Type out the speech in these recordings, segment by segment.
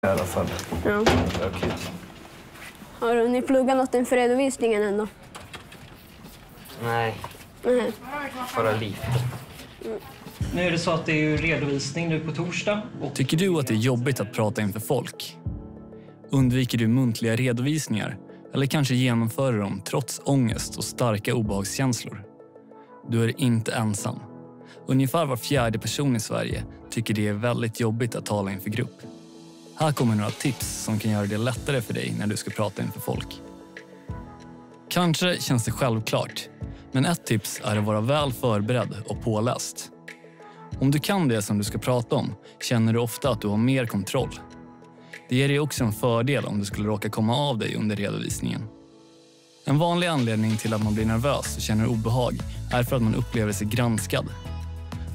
I alla fall. Ja. Okej. Har ni pluggat något inför redovisningen ändå? Nej, Nej. bara lite. Nu är det så att det är ju redovisning nu på torsdag. Tycker du att det är jobbigt att prata inför folk? Undviker du muntliga redovisningar eller kanske genomförer dem trots ångest och starka obehagskänslor? Du är inte ensam. Ungefär var 4:e person i Sverige tycker det är väldigt jobbigt att tala inför grupp. Här kommer några tips som kan göra det lättare för dig när du ska prata inför folk. Kanske känns det självklart, men ett tips är att vara väl förberedd och påläst. Om du kan det som du ska prata om känner du ofta att du har mer kontroll. Det ger dig också en fördel om du skulle råka komma av dig under redovisningen. En vanlig anledning till att man blir nervös och känner obehag är för att man upplever sig granskad.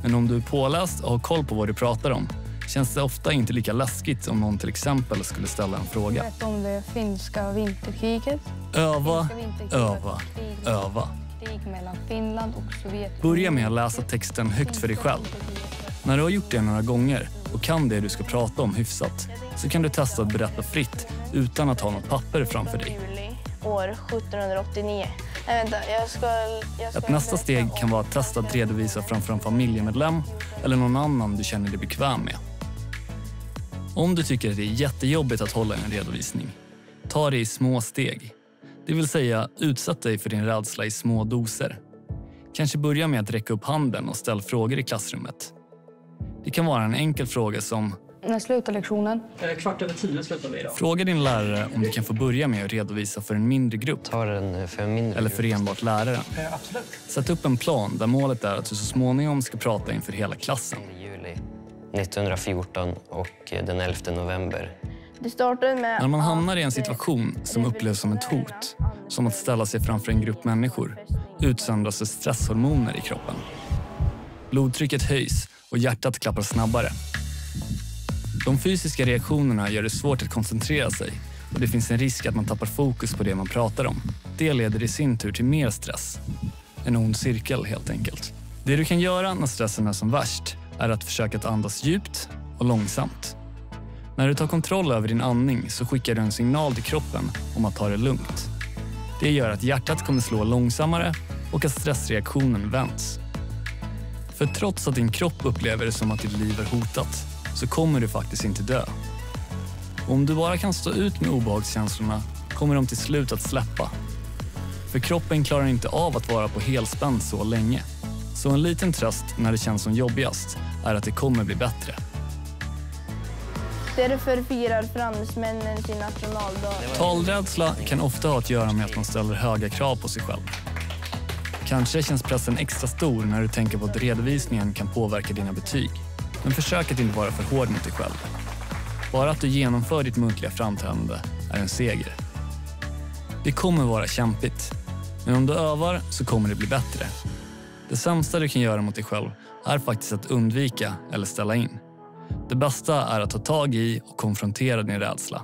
Men om du är påläst och har koll på vad du pratar om känns det ofta inte lika läskigt om någon till exempel skulle ställa en fråga. Berätta om det finska vinterkriget. Öva, Finska vinterkriget, öva, krig- öva. Krig mellan Finland och Sovjetunionen. Börja med att läsa texten högt för dig själv. När du har gjort det några gånger och kan det du ska prata om hyfsat så kan du testa att berätta fritt utan att ha något papper framför dig. År 1789. Nej, vänta, jag ska Ett nästa steg kan vara att testa att redovisa framför en familjemedlem eller någon annan du känner dig bekväm med. Om du tycker att det är jättejobbigt att hålla en redovisning, ta det i små steg. Det vill säga, utsätt dig för din rädsla i små doser. Kanske börja med att räcka upp handen och ställa frågor i klassrummet. Det kan vara en enkel fråga som: När slutar lektionen? 10:15 slutar vi idag. fråga din lärare om du kan få börja med att redovisa för en mindre grupp Ta den för en mindre eller för enbart läraren. Absolut. Sätt upp en plan där målet är att du så småningom ska prata inför hela klassen. I juli 1914 och den 11 november. Det startade med När man hamnar i en situation som upplevs som ett hot, som att ställa sig framför en grupp människor, utsöndras det stresshormoner i kroppen. Blodtrycket höjs och hjärtat klappar snabbare. De fysiska reaktionerna gör det svårt att koncentrera sig och det finns en risk att man tappar fokus på det man pratar om. Det leder i sin tur till mer stress. En ond cirkel helt enkelt. Det du kan göra när stressen är som värst är att försöka att andas djupt och långsamt. När du tar kontroll över din andning så skickar du en signal till kroppen om att ta det lugnt. Det gör att hjärtat kommer slå långsammare och att stressreaktionen vänds. För trots att din kropp upplever det som att ditt liv är hotat så kommer du faktiskt inte dö. Och om du bara kan stå ut med obehagskänslorna kommer de till slut att släppa. För kroppen klarar inte av att vara på helspänn så länge. Så en liten tröst när det känns som jobbigast är att det kommer bli bättre. Därför firar fransmännen sin nationaldag. Talrädsla kan ofta ha att göra med att man ställer höga krav på sig själv. Kanske känns pressen extra stor när du tänker på att redovisningen kan påverka dina betyg. Men försök att inte vara för hård mot dig själv. Bara att du genomför ditt muntliga framträdande är en seger. Det kommer vara kämpigt, men om du övar så kommer det bli bättre. Det sämsta du kan göra mot dig själv är faktiskt att undvika eller ställa in. Det bästa är att ta tag i och konfrontera din rädsla.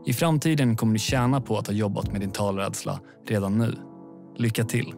I framtiden kommer du tjäna på att ha jobbat med din talrädsla redan nu. Lycka till!